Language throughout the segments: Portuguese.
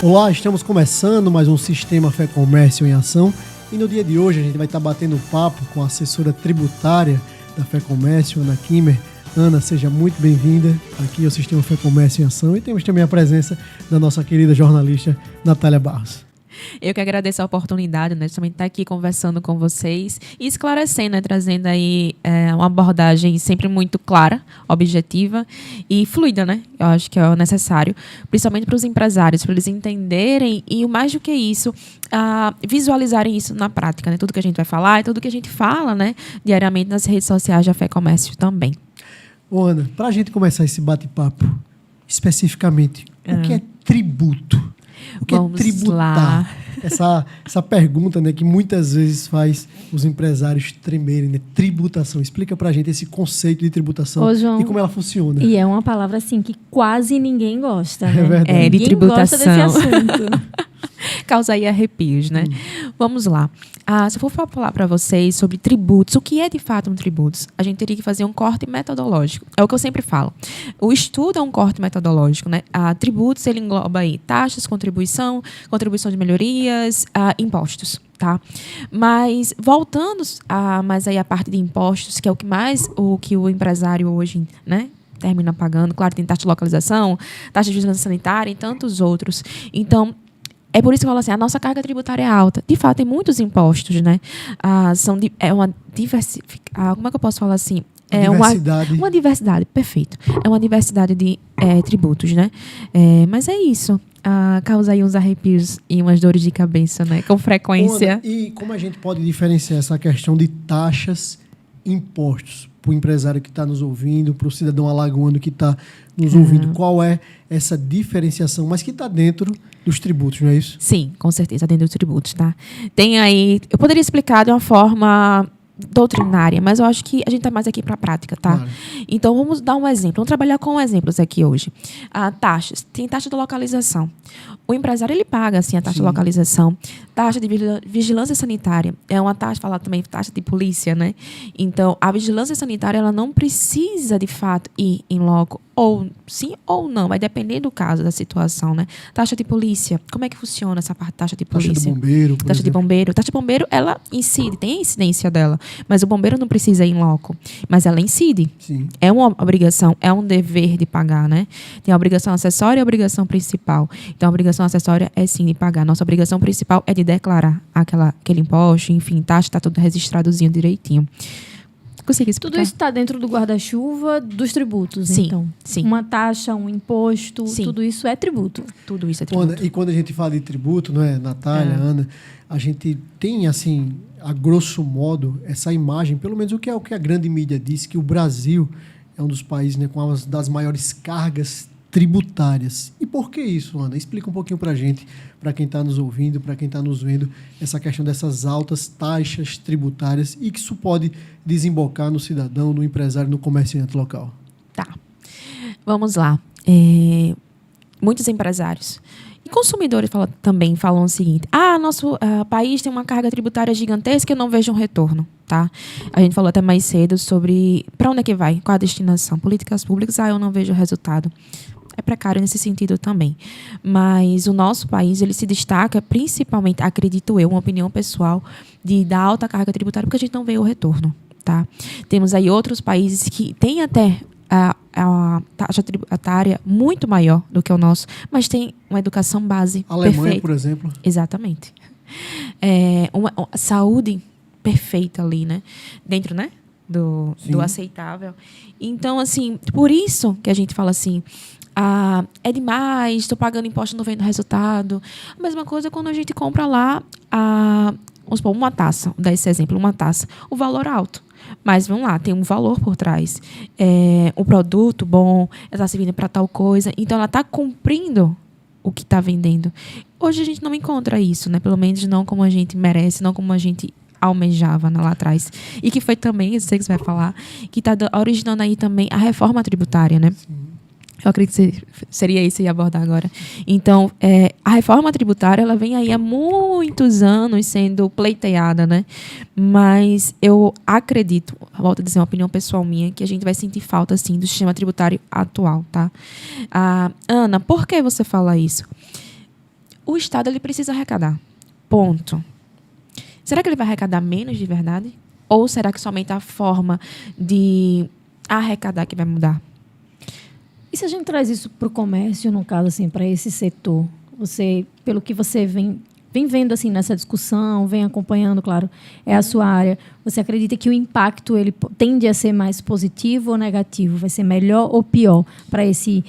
Olá, estamos começando mais um Sistema Fé Comércio em Ação e no dia de hoje a gente vai estar batendo papo com a assessora tributária da Fé Comércio, Ana Kimmer. Ana, seja muito bem-vinda aqui ao Sistema Fé Comércio em Ação e temos também a presença da nossa querida jornalista Natália Barros. Eu que agradeço a oportunidade, né, de também estar aqui conversando com vocês e esclarecendo, né, trazendo aí uma abordagem sempre muito clara, objetiva e fluida, né? Eu acho que é o necessário, principalmente para os empresários, para eles entenderem e, mais do que isso, visualizarem isso na prática, né? Tudo que a gente vai falar e tudo que a gente fala, né, diariamente nas redes sociais da Fé Comércio também. Ô Ana, para a gente começar esse bate-papo, especificamente, o que é tributo? O que Vamos é tributar? Essa pergunta, né, que muitas vezes faz os empresários tremerem, né? Tributação. Explica pra gente esse conceito de tributação. Ô, João, e como ela funciona. E é uma palavra assim que quase ninguém gosta, né? É verdade. De Ninguém tributação. gosta desse assunto. Causa aí arrepios, né? Vamos lá. Se eu for falar para vocês sobre tributos, o que é de fato um tributo? A gente teria que fazer um corte metodológico. É o que eu sempre falo. O estudo é um corte metodológico, né? Tributos, ele engloba aí taxas, contribuição de melhorias, impostos, tá? Mas voltando mais aí a parte de impostos, que é o que o empresário hoje, né, termina pagando. Claro, tem taxa de localização, taxa de vigilância sanitária e tantos outros. Então, é por isso que eu falo assim, a nossa carga tributária é alta. De fato, tem muitos impostos, né? É uma diversificação. Como é que eu posso falar assim? É uma diversidade, perfeito. É uma diversidade de tributos, né? Mas é isso. Causa aí uns arrepios e umas dores de cabeça, né? Com frequência. Ana, e como a gente pode diferenciar essa questão de taxas e impostos para o empresário que está nos ouvindo, para o cidadão alagoano que está nos ouvindo? Qual é essa diferenciação, mas que está dentro dos tributos, não é isso? Sim, com certeza, dentro dos tributos, tá? Tem aí... Eu poderia explicar de uma forma doutrinária, mas eu acho que a gente está mais aqui para a prática, tá? Claro. Então, vamos dar um exemplo. Vamos trabalhar com exemplos aqui hoje. Taxas. Tem taxa de localização. O empresário, ele paga, assim, a taxa de localização. Taxa de vigilância sanitária. É uma taxa, falar também, taxa de polícia, né? Então, a vigilância sanitária, ela não precisa, de fato, ir em loco. Ou sim ou não. Vai depender do caso, da situação, né? Taxa de polícia. Como é que funciona essa parte de taxa de polícia? Taxa de bombeiro, por Taxa de exemplo. bombeiro. Taxa de bombeiro, ela incide, tem a incidência dela. Mas o bombeiro não precisa ir em loco. Mas ela incide. Sim. É uma obrigação, é um dever de pagar, né? Tem a obrigação acessória e a obrigação principal. Então, a obrigação acessória é sim de pagar. Nossa obrigação principal é de declarar aquele imposto, enfim, taxa, está tudo registradozinho direitinho. Consegui explicar? Tudo isso está dentro do guarda-chuva dos tributos, Sim, então. sim. Uma taxa, um imposto, Sim. tudo isso é tributo. Tudo isso é tributo. Ana, e quando a gente fala de tributo, não é, Natália, Ana, a gente tem, assim, a grosso modo, essa imagem, pelo menos o que a grande mídia diz, que o Brasil é um dos países, né, com as das maiores cargas tributárias. E por que isso, Ana? Explica um pouquinho para a gente, para quem está nos ouvindo, para quem está nos vendo, essa questão dessas altas taxas tributárias e que isso pode desembocar no cidadão, no empresário, no comerciante local. Tá. Vamos lá. Muitos empresários e consumidores também falam o seguinte: nosso país tem uma carga tributária gigantesca e eu não vejo um retorno, tá? A gente falou até mais cedo sobre para onde é que vai, qual a destinação, políticas públicas, eu não vejo resultado. É precário nesse sentido também. Mas o nosso país, ele se destaca principalmente, acredito eu, uma opinião pessoal, da alta carga tributária, porque a gente não vê o retorno, tá? Temos aí outros países que têm até a taxa tributária muito maior do que o nosso, mas tem uma educação base A Alemanha, perfeita. por exemplo. Exatamente. Uma saúde perfeita ali, né? Dentro, né? Do aceitável. Então, assim, por isso que a gente fala assim, é demais, estou pagando imposto e não vendo resultado. A mesma coisa quando a gente compra lá, vamos supor, uma taça, vou dar esse exemplo, uma taça, o valor alto. Mas, vamos lá, tem um valor por trás. O produto bom, ela está servindo para tal coisa. Então, ela está cumprindo o que está vendendo. Hoje a gente não encontra isso, né? Pelo menos não como a gente merece, não como a gente almejava, né, lá atrás. E que foi também, eu sei que você vai falar, que está originando aí também a reforma tributária, né? Sim. Eu acredito que seria isso que eu ia abordar agora. Então, a reforma tributária, ela vem aí há muitos anos sendo pleiteada, né? Mas eu acredito, volto a dizer uma opinião pessoal minha, que a gente vai sentir falta, assim, do sistema tributário atual, tá? Ana, por que você fala isso? o Estado ele precisa arrecadar. Ponto. Será que ele vai arrecadar menos de verdade? Ou será que somente a forma de arrecadar que vai mudar? E se a gente traz isso para o comércio, no caso, assim, para esse setor? Você, pelo que você vem vendo assim nessa discussão, vem acompanhando, claro, é a sua área. Você acredita que o impacto ele tende a ser mais positivo ou negativo? Vai ser melhor ou pior para esse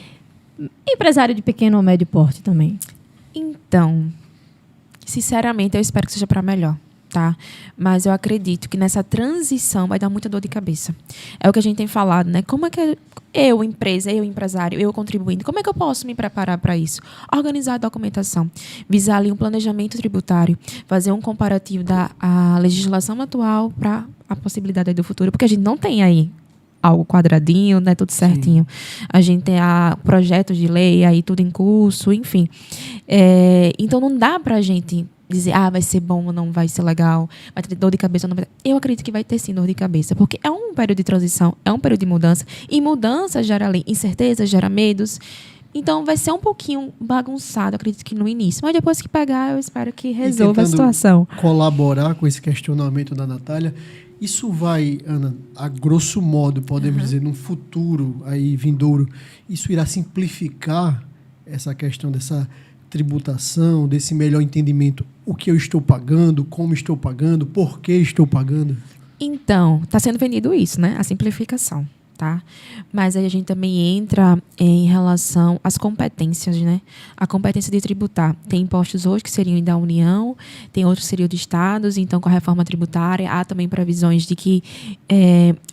empresário de pequeno ou médio porte também? Então, sinceramente, eu espero que seja para melhor, tá? Mas eu acredito que nessa transição vai dar muita dor de cabeça. É o que a gente tem falado, né? Como é que eu, empresa, eu, empresário, eu contribuindo, como é que eu posso me preparar para isso? Organizar a documentação, visar ali um planejamento tributário, fazer um comparativo da a legislação atual para a possibilidade aí do futuro, porque a gente não tem aí algo quadradinho, né, tudo certinho. Sim. A gente tem projetos de lei aí tudo em curso, enfim. Então não dá para a gente dizer, vai ser bom ou não vai ser legal, vai ter dor de cabeça ou não vai ter. Eu acredito que vai ter sim dor de cabeça, porque é um período de transição, é um período de mudança, e mudança gera incerteza, gera medos. Então vai ser um pouquinho bagunçado, acredito que no início. Mas depois que pegar, eu espero que resolva a situação. Colaborar com esse questionamento da Natália, isso vai, Ana, a grosso modo, podemos dizer, num futuro aí vindouro, isso irá simplificar essa questão dessa tributação, desse melhor entendimento, o que eu estou pagando, como estou pagando, por que estou pagando? Então, está sendo vendido isso, né? A simplificação, tá? Mas aí a gente também entra em relação às competências, né? A competência de tributar. Tem impostos hoje que seriam da União, tem outros que seriam de estados, então com a reforma tributária há também previsões de que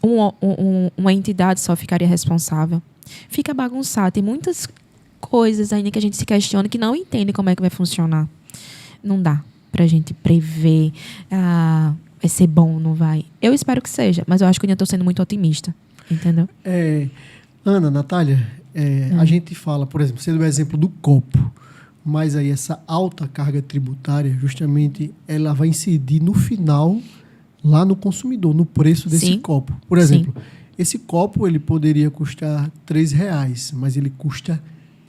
uma entidade só ficaria responsável. Fica bagunçado, tem muitas coisas ainda que a gente se questiona que não entende como é que vai funcionar. Não dá pra gente prever vai ser bom ou não vai. Eu espero que seja, mas eu acho que eu ainda estou sendo muito otimista, entendeu? Ana, Natália, a gente fala, por exemplo, você deu o exemplo do copo, mas aí essa alta carga tributária, justamente, ela vai incidir no final, lá no consumidor, no preço desse copo. Por exemplo, esse copo ele poderia custar R$3, mas ele custa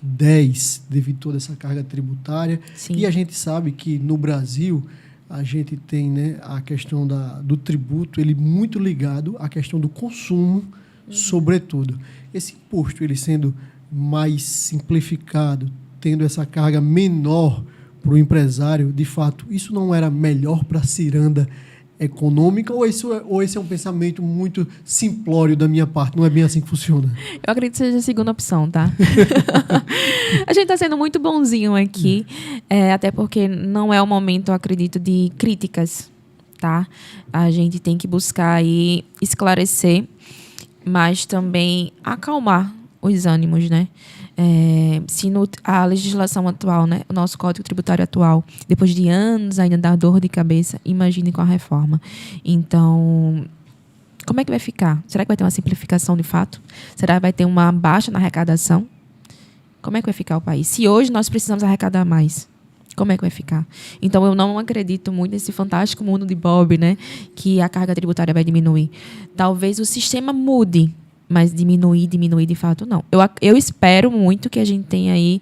10 devido a toda essa carga tributária. Sim. E a gente sabe que no Brasil a gente tem, né, a questão do tributo ele muito ligado à questão do consumo, sobretudo. Esse imposto ele sendo mais simplificado, tendo essa carga menor para o empresário, de fato, isso não era melhor para a ciranda econômica ou esse é um pensamento muito simplório da minha parte? Não é bem assim que funciona? Eu acredito que seja a segunda opção, tá? A gente está sendo muito bonzinho aqui, até porque não é o momento, eu acredito, de críticas, tá? A gente tem que buscar aí esclarecer, mas também acalmar os ânimos, né? Se a legislação atual, né, o nosso Código Tributário atual, depois de anos ainda dá dor de cabeça, imagine com a reforma. Então, como é que vai ficar? Será que vai ter uma simplificação de fato? Será que vai ter uma baixa na arrecadação? Como é que vai ficar o país? Se hoje nós precisamos arrecadar mais, como é que vai ficar? Então, eu não acredito muito nesse fantástico mundo de Bob, né, que a carga tributária vai diminuir. Talvez o sistema mude, mas diminuir de fato, não. Eu espero muito que a gente tenha aí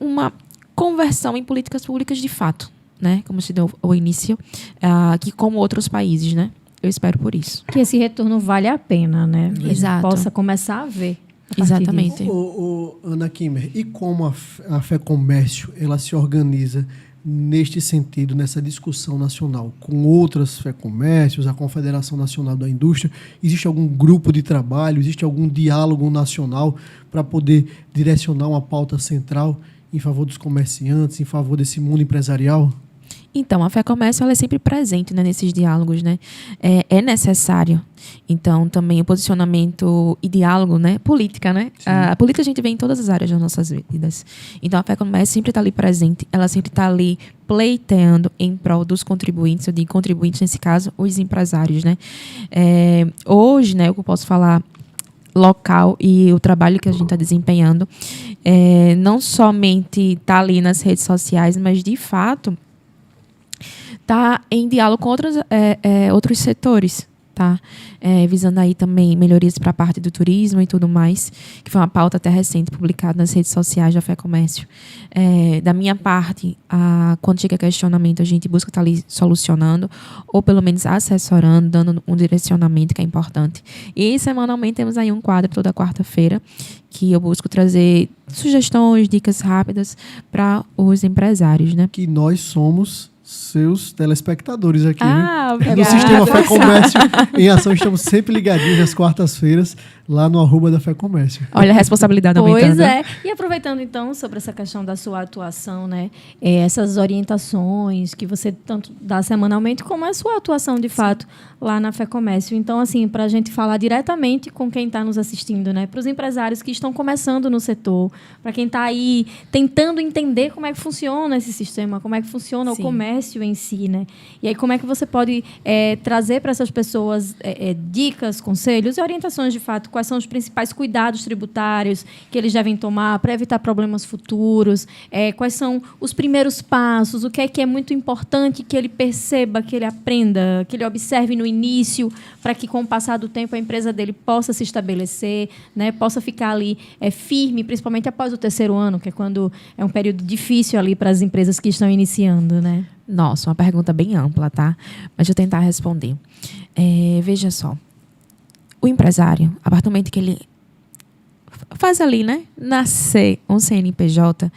uma conversão em políticas públicas de fato, né? Como se deu ao início, que como outros países, né? Eu espero por isso. Que esse retorno vale a pena, né? Exato. Possa começar a ver. Exatamente. Ana Kimmer, e como a FEComércio ela se organiza neste sentido, nessa discussão nacional, com outras FEComércios, a Confederação Nacional da Indústria? Existe algum grupo de trabalho, existe algum diálogo nacional para poder direcionar uma pauta central em favor dos comerciantes, em favor desse mundo empresarial? Então, a FEComércio ela é sempre presente, né, nesses diálogos, né? É necessário. Então, também o posicionamento e diálogo, né? Política, né? A política a gente vê em todas as áreas das nossas vidas. Então, a FEComércio sempre está ali presente, ela sempre está ali pleiteando em prol dos contribuintes, eu digo contribuintes, nesse caso, os empresários, né? Hoje, né, eu posso falar local e o trabalho que a gente está desempenhando, não somente está ali nas redes sociais, mas, de fato, está em diálogo com outros setores, tá? Visando aí também melhorias para a parte do turismo e tudo mais, que foi uma pauta até recente publicada nas redes sociais da FEComércio. Da minha parte, quando chega questionamento, a gente busca estar ali solucionando, ou pelo menos assessorando, dando um direcionamento que é importante. E semanalmente temos aí um quadro toda quarta-feira, que eu busco trazer sugestões, dicas rápidas para os empresários, né? Que nós somos seus telespectadores aqui, né? Obrigada. No Sistema FEComércio em Ação, estamos sempre ligadinhos às quartas-feiras, lá no @, da FEComércio. Olha a responsabilidade aumentando. Pois é. E aproveitando, então, sobre essa questão da sua atuação, né? Essas orientações que você tanto dá semanalmente, como é a sua atuação, de fato, lá na FEComércio. Então, assim, para a gente falar diretamente com quem está nos assistindo, né? Para os empresários que estão começando no setor, para quem está aí tentando entender como é que funciona esse sistema, como é que funciona Sim. o comércio em si, né? E aí, como é que você pode trazer para essas pessoas dicas, conselhos e orientações, de fato, quais são os principais cuidados tributários que eles devem tomar para evitar problemas futuros, quais são os primeiros passos, o que é muito importante que ele perceba, que ele aprenda, que ele observe no início, para que, com o passar do tempo, a empresa dele possa se estabelecer, né, possa ficar ali firme, principalmente após o terceiro ano, que é quando é um período difícil ali para as empresas que estão iniciando, né? Nossa, uma pergunta bem ampla, tá? Mas deixa eu tentar responder. Veja só. O empresário, a partir do momento que ele faz ali, né, nascer um CNPJ,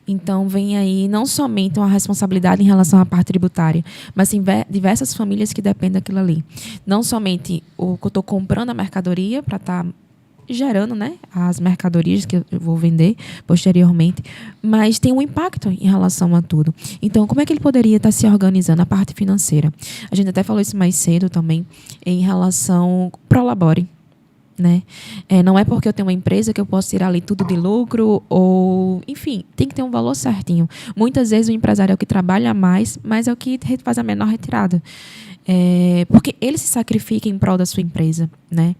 então vem aí não somente uma responsabilidade em relação à parte tributária, mas sim diversas famílias que dependem daquilo ali. Não somente o que eu estou comprando a mercadoria para estar gerando, né, as mercadorias que eu vou vender posteriormente, mas tem um impacto em relação a tudo. Então, como é que ele poderia estar se organizando a parte financeira? A gente até falou isso mais cedo também, em relação Prolabore, né? Não é porque eu tenho uma empresa que eu posso tirar ali tudo de lucro, ou, enfim, tem que ter um valor certinho. Muitas vezes o empresário é o que trabalha mais, mas é o que faz a menor retirada. Porque ele se sacrifica em prol da sua empresa, né?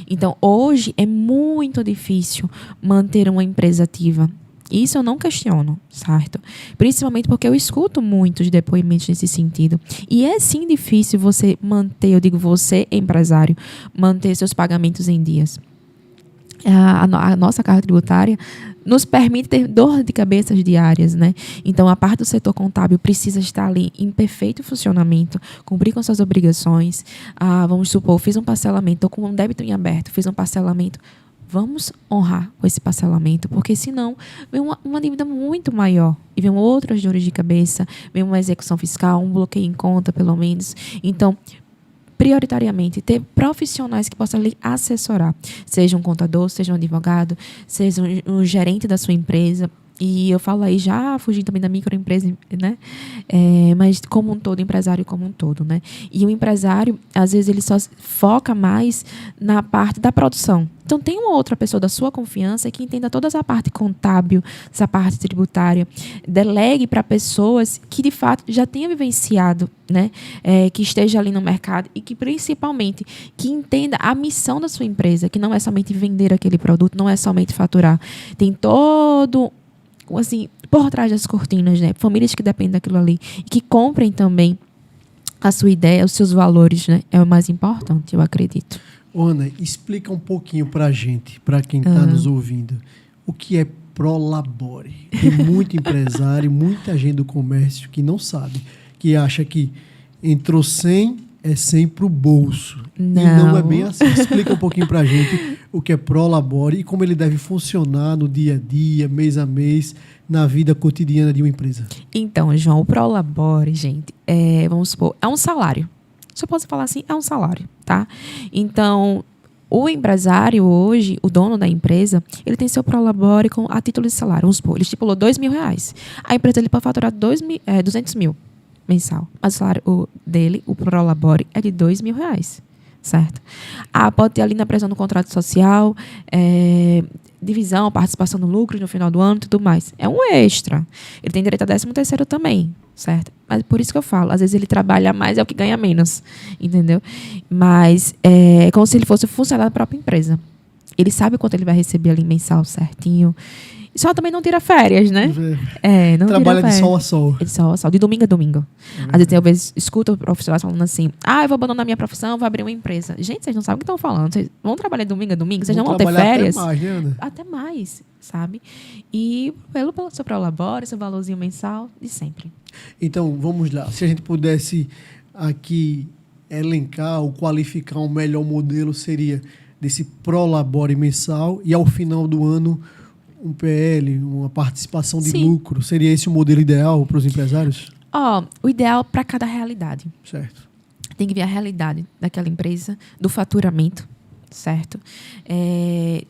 Então, hoje é muito difícil manter uma empresa ativa. Isso eu não questiono, certo? Principalmente porque eu escuto muitos depoimentos nesse sentido. E é sim difícil você manter, eu digo você, empresário, manter seus pagamentos em dias. A nossa carga tributária nos permite ter dor de cabeça diárias, né? Então, a parte do setor contábil precisa estar ali em perfeito funcionamento, cumprir com suas obrigações. Vamos supor, fiz um parcelamento, estou com um débito em aberto, fiz um parcelamento. Vamos honrar com esse parcelamento, porque senão vem uma dívida muito maior. E vem outras dores de cabeça, vem uma execução fiscal, um bloqueio em conta, pelo menos. Então, prioritariamente, ter profissionais que possam lhe assessorar. Seja um contador, seja um advogado, seja um gerente da sua empresa. E eu falo aí já fugindo também da microempresa, né? Mas como um todo, empresário como um todo, né? E o empresário, às vezes, ele só foca mais na parte da produção. Então, tem uma outra pessoa da sua confiança que entenda toda essa parte contábil, essa parte tributária. Delegue para pessoas que, de fato, já tenham vivenciado, né? Que esteja ali no mercado e que, principalmente, que entenda a missão da sua empresa, que não é somente vender aquele produto, não é somente faturar. Tem todo, assim, por trás das cortinas, né? Famílias que dependem daquilo ali e que comprem também a sua ideia, os seus valores, né? É o mais importante, eu acredito. Ana, explica um pouquinho pra gente, pra quem está nos ouvindo, o que é Prolabore. Tem muito empresário, muita gente do comércio que não sabe, que acha que entrou 100, é 100 pro bolso. Não. E não é bem assim. Explica um pouquinho pra gente o que é Prolabore e como ele deve funcionar no dia a dia, mês a mês, na vida cotidiana de uma empresa. Então, João, o Prolabore, gente, vamos supor, é um salário. Se eu posso falar assim, é um salário, tá? Então, o empresário hoje, o dono da empresa, ele tem seu Prolabore a título de salário. Vamos supor, ele estipulou R$2.000. A empresa ele pode faturar 200 mil mensal. Mas o salário dele, o Prolabore, é de R$2.000, certo? Pode ter ali na pressão do contrato social, divisão, participação no lucro no final do ano e tudo mais. É um extra. Ele tem direito a 13º também, certo? Mas por isso que eu falo, às vezes ele trabalha mais, é o que ganha menos, entendeu? Mas é como se ele fosse funcionário da própria empresa. Ele sabe quanto ele vai receber ali mensal certinho. Só também não tira férias, né? Não Trabalha tira de férias. sol a sol. De sol a sol, de domingo a domingo. Às vezes eu escuto profissionais falando assim, eu vou abandonar minha profissão, vou abrir uma empresa. Gente, vocês não sabem o que estão falando. Vocês vão trabalhar de domingo a domingo? Vocês não vão ter férias? Até mais, né, Ana? Até mais, sabe? E pelo seu prolabore, seu valorzinho mensal, de sempre. Então, vamos lá. Se a gente pudesse aqui elencar ou qualificar um melhor modelo, seria desse prolabore mensal e, ao final do ano, um PL, uma participação de Sim. lucro. Seria esse o modelo ideal para os empresários? O ideal para cada realidade. Certo. Tem que ver a realidade daquela empresa, do faturamento, certo?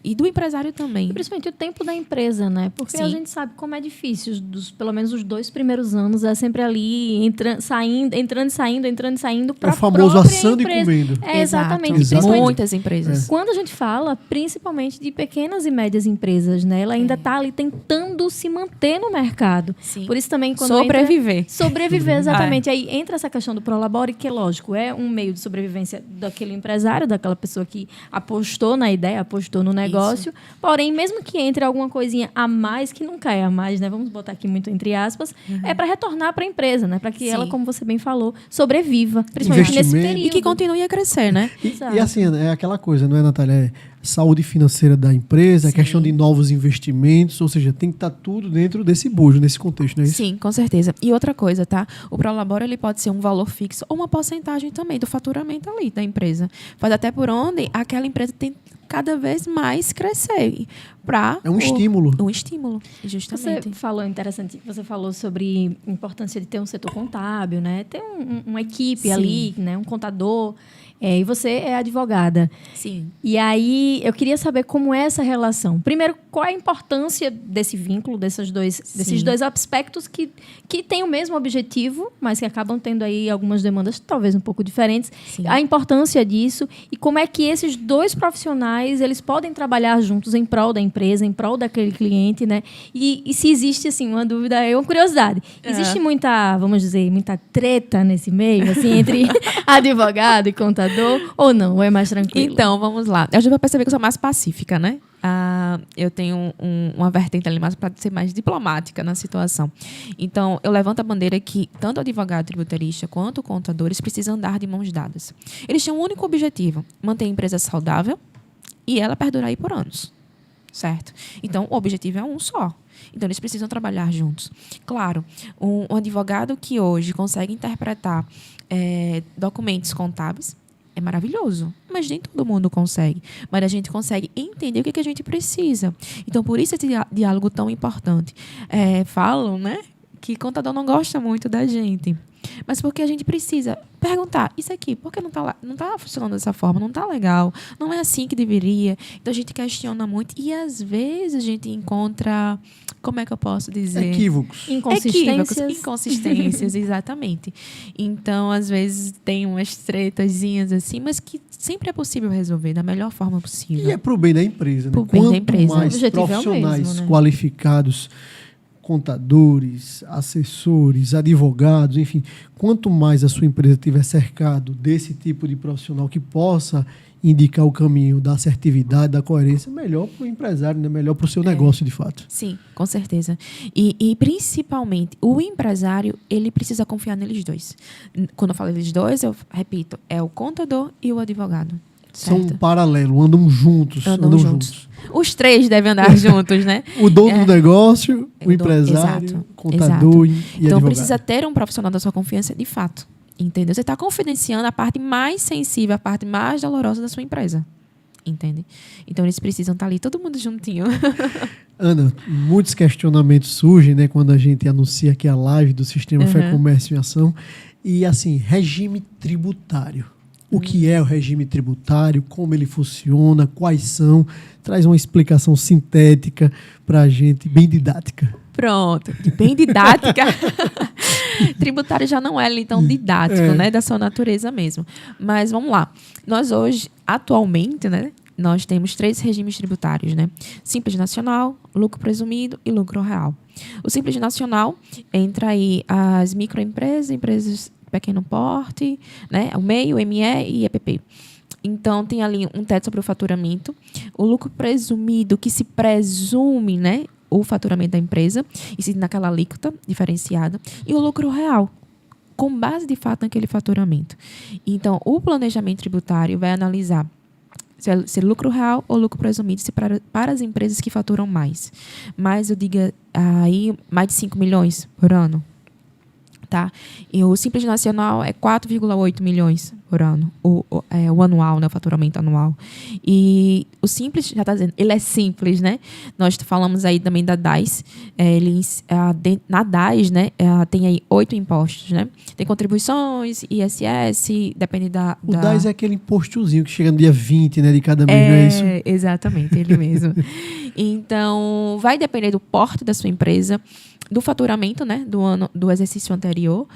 E do empresário também. E principalmente o tempo da empresa, né? Porque Sim. a gente sabe como é difícil. Pelo menos os 2 primeiros anos é sempre ali entrando e saindo para É o famoso assando e comendo. Exatamente. Exato. Exatamente. Muitas empresas. Quando a gente fala, principalmente de pequenas e médias empresas, né? Ela ainda está ali tentando se manter no mercado. Sim. Por isso também quando Sobreviver. Sobreviver, exatamente. Aí entra essa questão do prolabore, que, lógico, é um meio de sobrevivência daquele empresário, daquela pessoa que apostou na ideia, apostou no negócio. Porém, mesmo que entre alguma coisinha a mais, que nunca é a mais, né? Vamos botar aqui muito entre aspas, é para retornar para a empresa, né? Para que ela, como você bem falou, sobreviva, principalmente nesse Investimento. período. E que continue a crescer, né? E assim, é aquela coisa, não é, Natália? É saúde financeira da empresa, a questão de novos investimentos, ou seja, tem que estar tudo dentro desse bojo, nesse contexto, não é isso? Sim, com certeza. E outra coisa, tá? O prolabore, ele pode ser um valor fixo ou uma porcentagem também do faturamento ali da empresa. Faz até por onde aquela empresa tem cada vez mais crescer. É um estímulo. Um estímulo, justamente. Você falou, interessante, você falou sobre a importância de ter um setor contábil, né? Ter uma equipe Sim. ali, né? Um contador. E você é advogada. Sim. E aí, eu queria saber como é essa relação. Primeiro, qual é a importância desse vínculo, desses dois aspectos que têm o mesmo objetivo, mas que acabam tendo aí algumas demandas talvez um pouco diferentes. Sim. A importância disso e como é que esses dois profissionais eles podem trabalhar juntos em prol da empresa, em prol daquele cliente, né? E se existe, assim, uma dúvida, uma curiosidade. Existe muita, vamos dizer, muita treta nesse meio, assim, entre advogado e contador? Ou não? Ou é mais tranquilo? Então, vamos lá. Eu já vou perceber que eu sou mais pacífica, né? Eu tenho uma vertente ali mais para ser mais diplomática na situação. Então, eu levanto a bandeira que tanto o advogado tributarista quanto o contador, eles precisam andar de mãos dadas. Eles têm um único objetivo, manter a empresa saudável e ela perdurar aí por anos. Certo? Então, o objetivo é um só. Então, eles precisam trabalhar juntos. Claro, um advogado que hoje consegue interpretar documentos contábeis é maravilhoso, mas nem todo mundo consegue. Mas a gente consegue entender o que a gente precisa. Então, por isso esse diálogo tão importante. Falam, né, que contador não gosta muito da gente. Mas porque a gente precisa perguntar, isso aqui, por que não está funcionando dessa forma? Não está legal, não é assim que deveria. Então, a gente questiona muito e, às vezes, a gente encontra, como é que eu posso dizer? Equívocos. Inconsistências, exatamente. Então, às vezes, tem umas tretazinhas assim, mas que sempre é possível resolver da melhor forma possível. E é para o bem da empresa, né? Pro bem da empresa. O Mais objetivo é o profissionais mesmo, né? qualificados, contadores, assessores, advogados, enfim, quanto mais a sua empresa estiver cercado desse tipo de profissional que possa indicar o caminho da assertividade, da coerência, melhor para o empresário, né? Melhor para o seu negócio, de fato. Sim, com certeza. E principalmente, o empresário, ele precisa confiar neles dois. Quando eu falo eles dois, eu repito, é o contador e o advogado. São Certo? um paralelo, andam juntos. Andam juntos. Os três devem andar juntos, né? O dono do negócio, o empresário, Exato, contador e Então, advogado. precisa ter um profissional da sua confiança de fato. Entendeu? Você está confidenciando a parte mais sensível, a parte mais dolorosa da sua empresa. Entende? Então, eles precisam estar ali, todo mundo juntinho. Ana, muitos questionamentos surgem, né, quando a gente anuncia aqui a live do Sistema Fé Comércio em Ação. E, assim, regime tributário. O que é o regime tributário, como ele funciona, quais são. Traz uma explicação sintética para a gente, bem didática. Pronto. Bem didática. Tributário já não é ali tão didático, né? Da sua natureza mesmo. Mas vamos lá. Nós hoje, atualmente, né? Nós temos 3 regimes tributários, né? Simples nacional, lucro presumido e lucro real. O Simples nacional entra aí as microempresas, empresas de pequeno porte, né? O MEI, o ME e EPP. Então, tem ali um teto sobre o faturamento. O lucro presumido, que se presume, né? o faturamento da empresa, e sim naquela alíquota diferenciada, e o lucro real, com base de fato naquele faturamento. Então, o planejamento tributário vai analisar se é lucro real ou lucro presumido, se para as empresas que faturam mais. Mas eu diga aí mais de 5 milhões por ano. Tá? E o Simples Nacional é 4,8 milhões por ano, o anual, né, o faturamento anual. E o Simples, já está dizendo, ele é simples, né? Nós falamos aí também da DAS. Na DAS, né, tem aí 8 impostos, né? Tem contribuições, ISS, depende da... O DAS é aquele impostozinho que chega no dia 20, né, de cada mês, não é isso? Exatamente, ele mesmo. Então, vai depender do porte da sua empresa, do faturamento, né, do exercício anterior.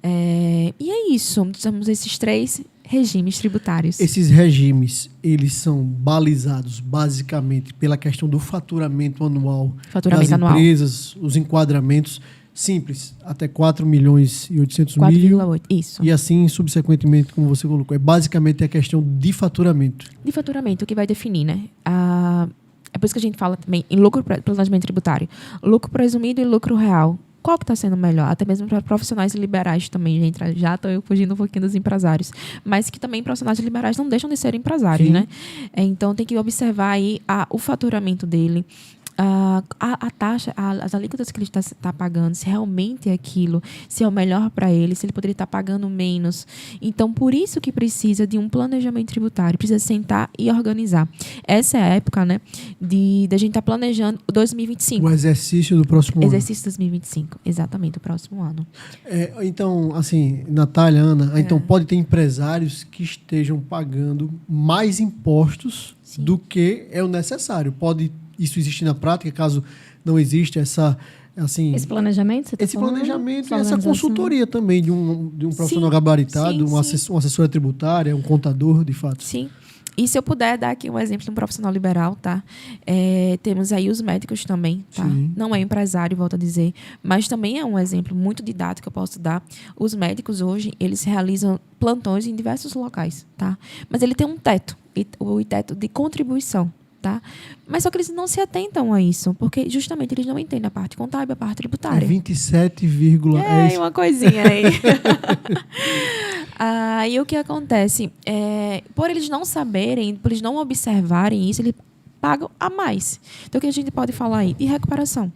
E é isso. Temos esses 3 regimes tributários. Esses regimes, eles são balizados basicamente pela questão do faturamento anual das empresas, os enquadramentos simples, até 4 milhões e 800 mil. 4,8, isso. E assim, subsequentemente, como você colocou, é basicamente a questão de faturamento. De faturamento, que vai definir, né? É por isso que a gente fala também em planejamento tributário. Lucro presumido e lucro real. Qual que está sendo melhor? Até mesmo para profissionais liberais também, gente. Já estou fugindo um pouquinho dos empresários. Mas que também profissionais liberais não deixam de ser empresários, né? Então, tem que observar aí o faturamento dele. A taxa, as alíquotas que ele está pagando, se realmente é aquilo, se é o melhor para ele, se ele poderia estar pagando menos. Então, por isso que precisa de um planejamento tributário, precisa sentar e organizar. Essa é a época, né, da gente estar planejando 2025. O exercício do próximo ano. Exercício 2025, exatamente, o próximo ano. Então, assim, Natália, Ana, então pode ter empresários que estejam pagando mais impostos do que é o necessário. Pode isso existir na prática, caso não exista esse planejamento, você tá esse planejamento e essa consultoria também de um profissional gabaritado, uma assessora tributária, um contador, de fato. Sim. E se eu puder dar aqui um exemplo de um profissional liberal, tá? Temos aí os médicos também, tá? Sim. Não é empresário, volto a dizer, mas também é um exemplo muito didático que eu posso dar. Os médicos hoje, eles realizam plantões em diversos locais, tá? Mas ele tem um teto, o teto de contribuição. Tá? Mas só que eles não se atentam a isso, porque justamente eles não entendem a parte contábil, a parte tributária. 27, uma coisinha aí. E o que acontece? Por eles não saberem, por eles não observarem isso, eles pagam a mais. Então, o que a gente pode falar aí? De recuperação.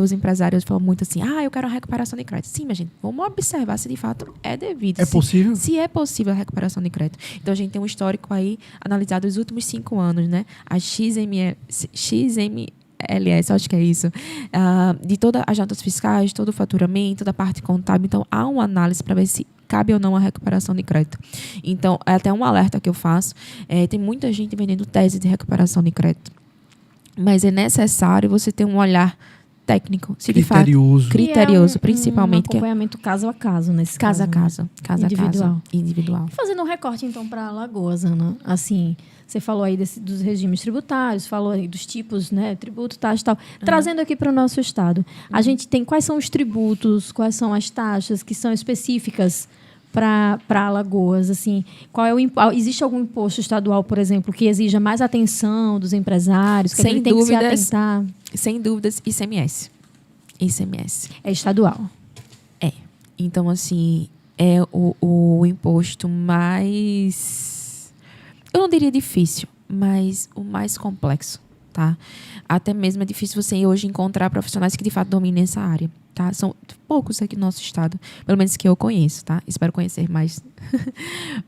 Os empresários falam muito assim, eu quero uma recuperação de crédito. Sim, mas gente, vamos observar se de fato é devido. Possível? Se é possível a recuperação de crédito. Então, a gente tem um histórico aí analisado os últimos 5 anos, né? A XMLS, acho que é isso, de todas as notas fiscais, todo o faturamento, da parte contábil. Então, há uma análise para ver se cabe ou não a recuperação de crédito. Então, é até um alerta que eu faço. Tem muita gente vendendo tese de recuperação de crédito. Mas é necessário você ter um olhar técnico, se criterioso. Criterioso, principalmente. Um acompanhamento caso a caso, nesse caso. Caso a caso. Individual. Fazendo um recorte, então, para Alagoas, Ana. Assim, você falou aí dos regimes tributários, falou aí dos tipos, né, tributo, taxa e tal. Trazendo aqui para o nosso estado. A gente tem quais são os tributos, quais são as taxas que são específicas para Alagoas, assim, existe algum imposto estadual, por exemplo, que exija mais atenção dos empresários, que ele tem que se atentar? Sem dúvidas, ICMS. É estadual. Então, assim, é o imposto mais, eu não diria difícil, mas o mais complexo, tá? Até mesmo é difícil você hoje encontrar profissionais que de fato dominem essa área. Tá? São poucos aqui no nosso estado, pelo menos que eu conheço, tá? Espero conhecer mais.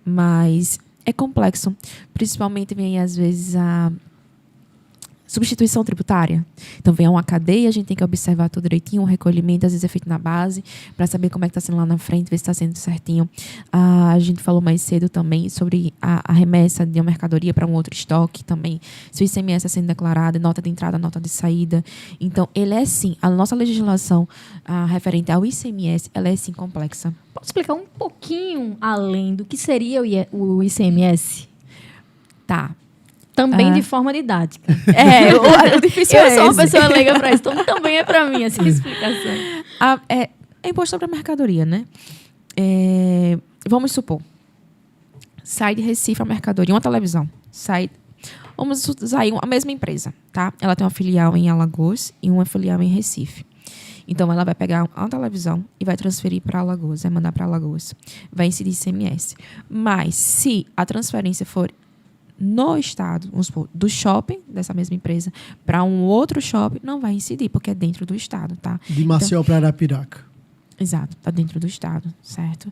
Mas é complexo. Principalmente vem, às vezes, a substituição tributária. Então, vem uma cadeia, a gente tem que observar tudo direitinho, o recolhimento, às vezes é feito na base, para saber como é que está sendo lá na frente, ver se está sendo certinho. A gente falou mais cedo também sobre a remessa de uma mercadoria para um outro estoque também. Se o ICMS está sendo declarado, nota de entrada, nota de saída. Então, ele é sim, a nossa legislação referente ao ICMS, ela é sim complexa. Pode explicar um pouquinho além do que seria o ICMS? Tá. Também de forma didática. O difícil eu sou uma pessoa leiga para isso, então também é para mim essa explicação. É imposto sobre a mercadoria, né? Vamos supor, sai de Recife a mercadoria, uma televisão, sai Vamos usar aí a mesma empresa, tá? Ela tem uma filial em Alagoas e uma filial em Recife. Então, ela vai pegar uma televisão e vai transferir para Alagoas, vai mandar para Alagoas. Vai incidir ICMS. Mas, se a transferência for no estado, vamos supor, do shopping dessa mesma empresa para um outro shopping, não vai incidir, porque é dentro do estado, tá? De Maceió para Arapiraca. Exato, está dentro do estado, certo?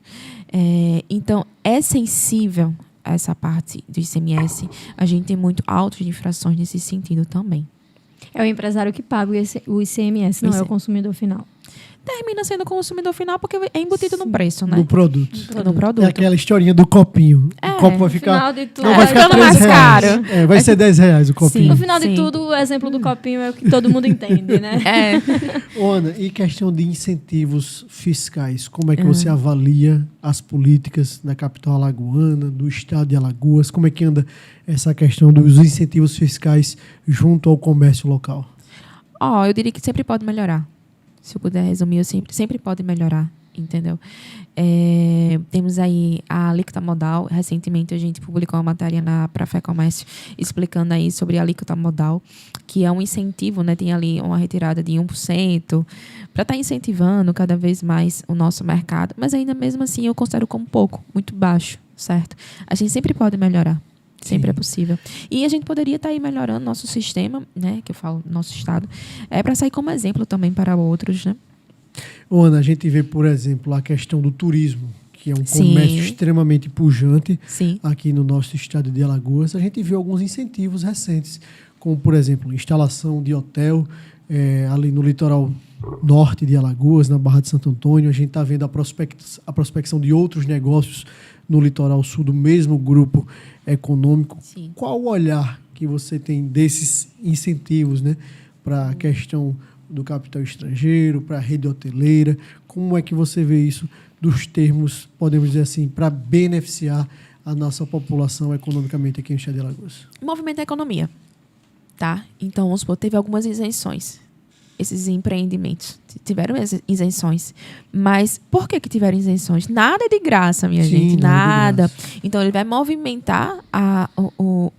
Então, é sensível a essa parte do ICMS. A gente tem muito autos de infrações nesse sentido também. É o empresário que paga o ICMS, não é o consumidor final. Termina sendo o consumidor final porque é embutido no preço, né? No produto. No produto. É aquela historinha do copinho. O copo vai ficar... Final de tudo, Não, vai ficar ficando mais R$3. caro. Vai ser R$10 o copinho. Sim. No final de tudo, o exemplo do copinho é o que todo mundo entende, né? Ana, e questão de incentivos fiscais, como é que você avalia as políticas da capital alagoana, do estado de Alagoas? Como é que anda essa questão dos incentivos fiscais junto ao comércio local? Eu diria que sempre pode melhorar. Se eu puder resumir, eu sempre pode melhorar, entendeu? Temos aí a alíquota modal. Recentemente, a gente publicou uma matéria para Fé Comércio explicando aí sobre a alíquota modal, que é um incentivo, né? Tem ali uma retirada de 1% para estar incentivando cada vez mais o nosso mercado. Mas ainda mesmo assim, eu considero como pouco, muito baixo, certo? A gente sempre pode melhorar. Sempre é possível. E a gente poderia estar aí melhorando nosso sistema, né? Que eu falo, nosso estado, para sair como exemplo também para outros, né? Ana, a gente vê, por exemplo, a questão do turismo, que é um comércio extremamente pujante aqui no nosso estado de Alagoas. A gente vê alguns incentivos recentes, como, por exemplo, instalação de hotel ali no litoral norte de Alagoas, na Barra de Santo Antônio. A gente está vendo a prospecção de outros negócios no litoral sul do mesmo grupo econômico. Sim. Qual o olhar que você tem desses incentivos, né, para a questão do capital estrangeiro, para a rede hoteleira? Como é que você vê isso dos termos, podemos dizer assim, para beneficiar a nossa população economicamente aqui em Estado de Alagoas? Movimento da economia, tá? Então, vamos supor, teve algumas isenções. Esses empreendimentos tiveram isenções. Mas por que tiveram isenções? Nada é de graça, minha gente. Nada. Então, ele vai movimentar o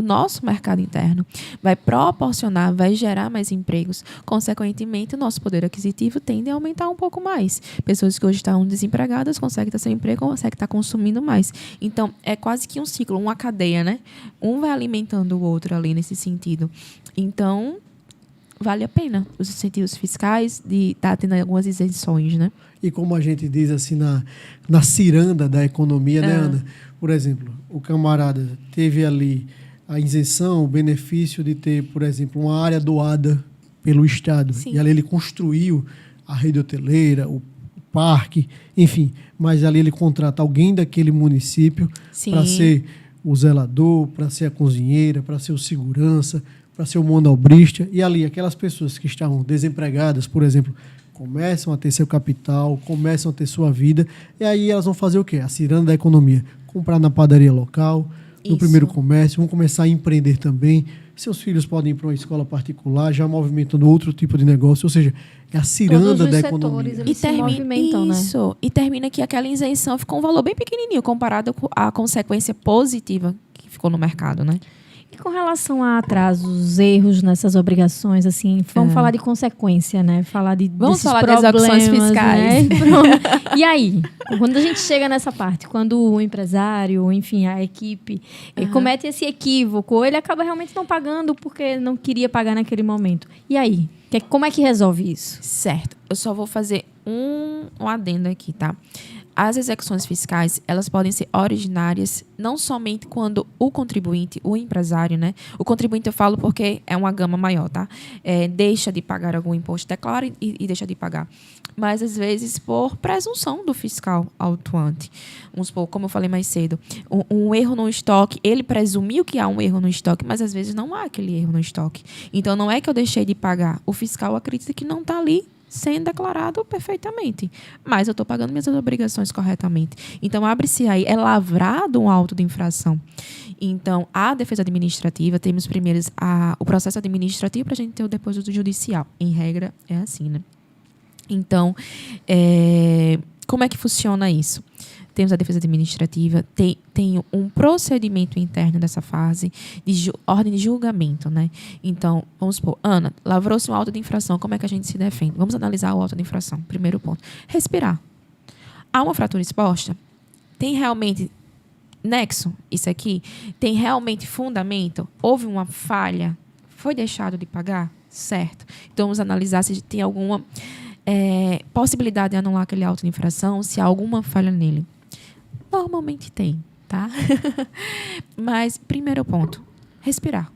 nosso mercado interno. Vai proporcionar, vai gerar mais empregos. Consequentemente, o nosso poder aquisitivo tende a aumentar um pouco mais. Pessoas que hoje estão desempregadas conseguem ter seu emprego, conseguem estar consumindo mais. Então, é quase que um ciclo, uma cadeia, né? Um vai alimentando o outro ali nesse sentido. Então, vale a pena os incentivos fiscais de estar tendo algumas isenções, né? E como a gente diz assim na ciranda da economia, né, Ana? Por exemplo, o camarada teve ali a isenção, o benefício de ter, por exemplo, uma área doada pelo Estado. Sim. E ali ele construiu a rede hoteleira, o parque, enfim. Mas ali ele contrata alguém daquele município para ser o zelador, para ser a cozinheira, para ser o segurança, para ser o manobrista. E ali, aquelas pessoas que estavam desempregadas, por exemplo, começam a ter seu capital, começam a ter sua vida. E aí elas vão fazer o quê? A ciranda da economia. Comprar na padaria local, no primeiro comércio, vão começar a empreender também. Seus filhos podem ir para uma escola particular, já movimentando outro tipo de negócio. Ou seja, é a ciranda da economia. E termina que aquela isenção ficou um valor bem pequenininho comparado com a consequência positiva que ficou no mercado, né? E com relação a atrasos, erros nessas obrigações, assim, vamos falar de consequência, né? Vamos falar das execuções fiscais. Né? E aí, quando a gente chega nessa parte, quando o empresário, enfim, a equipe comete esse equívoco, ou ele acaba realmente não pagando porque não queria pagar naquele momento. E aí? Como é que resolve isso? Certo. Eu só vou fazer um adendo aqui, tá? As execuções fiscais, elas podem ser originárias não somente quando o contribuinte, o empresário, né? O contribuinte eu falo porque é uma gama maior, tá? Deixa de pagar algum imposto, declara e deixa de pagar. Mas, às vezes, por presunção do fiscal autuante. Vamos supor, como eu falei mais cedo, um erro no estoque, ele presumiu que há um erro no estoque, mas, às vezes, não há aquele erro no estoque. Então, não é que eu deixei de pagar. O fiscal acredita que não está ali sendo declarado perfeitamente. Mas eu estou pagando minhas obrigações corretamente. Então, abre-se aí, é lavrado um auto de infração. Então, a defesa administrativa, temos primeiro o processo administrativo para a gente ter o depósito judicial. Em regra, é assim, né? Então, como é que funciona isso? temos a defesa administrativa, tem um procedimento interno dessa fase de ordem de julgamento, né? Então, vamos supor, Ana, lavrou-se um auto de infração, como é que a gente se defende? Vamos analisar o auto de infração. Primeiro ponto. Respirar. Há uma fratura exposta? Tem realmente nexo, isso aqui? Tem realmente fundamento? Houve uma falha? Foi deixado de pagar? Certo. Então, vamos analisar se tem alguma possibilidade de anular aquele auto de infração, se há alguma falha nele. Normalmente tem, tá? Mas, primeiro ponto, respirar.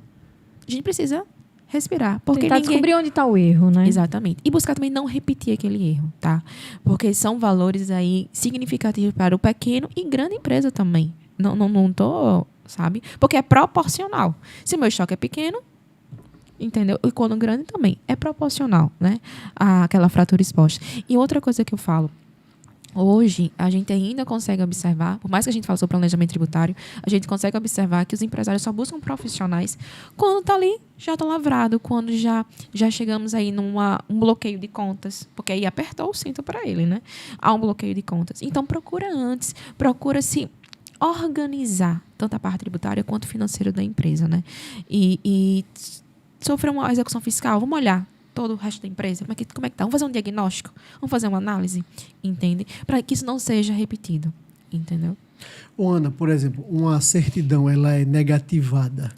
A gente precisa respirar. Porque tentar descobrir onde está o erro, né? Exatamente. E buscar também não repetir aquele erro, tá? Porque são valores aí significativos para o pequeno e grande empresa também. Não tô, sabe? Porque é proporcional. Se o meu estoque é pequeno, entendeu? E quando grande também. É proporcional, né? Àquela fratura exposta. E outra coisa que eu falo. Hoje, a gente ainda consegue observar, por mais que a gente fale sobre planejamento tributário, a gente consegue observar que os empresários só buscam profissionais quando está ali, já está lavrado, quando já chegamos aí um bloqueio de contas, porque aí apertou o cinto para ele, né? Há um bloqueio de contas. Então, procura antes, procura se organizar, tanto a parte tributária quanto financeira da empresa, né? E sofrer uma execução fiscal, vamos olhar todo o resto da empresa, como é que tá? Vamos fazer um diagnóstico, vamos fazer uma análise, entende? Para que isso não seja repetido, entendeu? Ana, por exemplo, uma certidão, ela é negativada.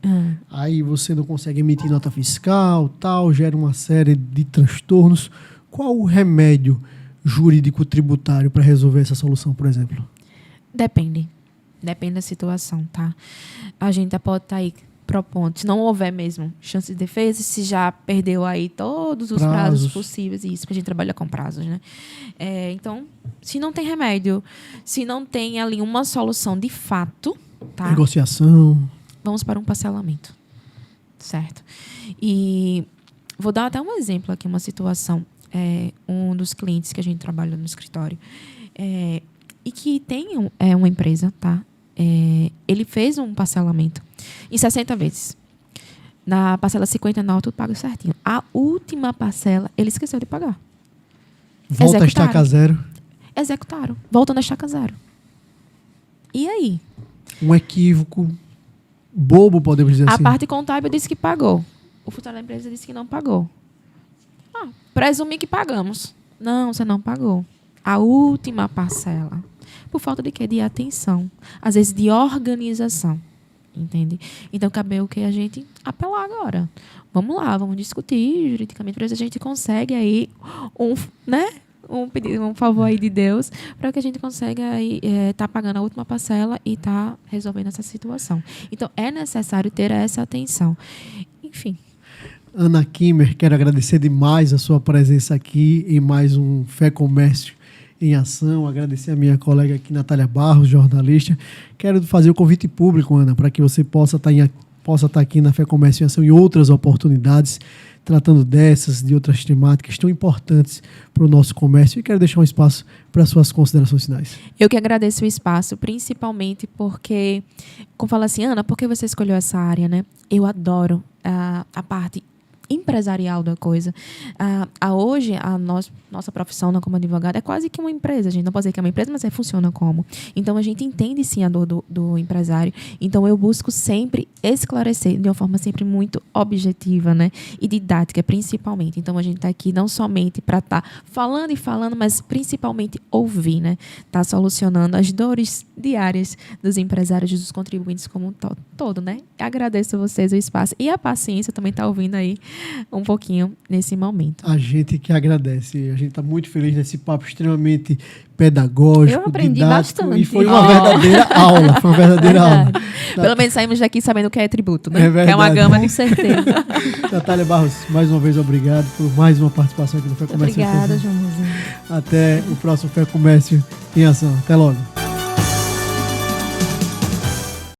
Aí você não consegue emitir nota fiscal, tal, gera uma série de transtornos. Qual o remédio jurídico tributário para resolver essa solução, por exemplo? Depende da situação, tá? A gente pode estar aí propondo, se não houver mesmo chance de defesa, se já perdeu aí todos os prazos possíveis, isso, porque a gente trabalha com prazos, né? Então, se não tem remédio, se não tem ali uma solução de fato, tá? Negociação. Vamos para um parcelamento, certo? E vou dar até um exemplo aqui, uma situação, um dos clientes que a gente trabalha no escritório, e que tem uma empresa, tá? Ele fez um parcelamento em 60 vezes. Na parcela 59, tudo pago certinho. A última parcela, ele esqueceu de pagar. Volta a estaca zero. Executaram. Voltando a estaca zero. E aí? Um equívoco bobo, podemos dizer assim. A parte contábil disse que pagou. O funcionário da empresa disse que não pagou. Presumi que pagamos. Não, você não pagou. A última parcela. Por falta de quê? De atenção. Às vezes de organização. Entende? Então, cabe o que a gente apelar agora. Vamos lá, vamos discutir juridicamente, para ver se a gente consegue aí um favor aí de Deus, para que a gente consiga aí tá pagando a última parcela e tá resolvendo essa situação. Então, é necessário ter essa atenção. Enfim. Ana Kimmer, quero agradecer demais a sua presença aqui em mais um Fé Comércio em Ação. Agradecer a minha colega aqui, Natália Barros, jornalista. Quero fazer o convite público, Ana, para que você possa estar aqui na Fé Comércio em Ação em outras oportunidades, tratando dessas, de outras temáticas tão importantes para o nosso comércio. E quero deixar um espaço para suas considerações finais. Eu que agradeço o espaço, principalmente porque, como fala assim, Ana, por que você escolheu essa área, né? Eu adoro a parte empresarial da coisa. Hoje, nossa profissão como advogado é quase que uma empresa. A gente não pode dizer que é uma empresa, mas funciona como. Então, a gente entende, sim, a dor do empresário. Então, eu busco sempre esclarecer de uma forma sempre muito objetiva, né? E didática, principalmente. Então, a gente está aqui não somente para estar falando e falando, mas principalmente ouvir, né? Tá solucionando as dores diárias dos empresários e dos contribuintes como um todo, né? Agradeço a vocês o espaço e a paciência também tá ouvindo aí um pouquinho nesse momento. A gente que agradece. A gente está muito feliz nesse papo extremamente pedagógico, eu aprendi didático. Bastante. E foi uma verdadeira aula. Foi uma verdadeira aula. Pelo menos saímos daqui sabendo o que é tributo, né? É verdade. Que é uma gama Com certeza. Natália Barros, mais uma vez, obrigado por mais uma participação aqui no Fé Comércio. Obrigada, Joãozinho. Até o próximo Fé Comércio em Ação. Até logo.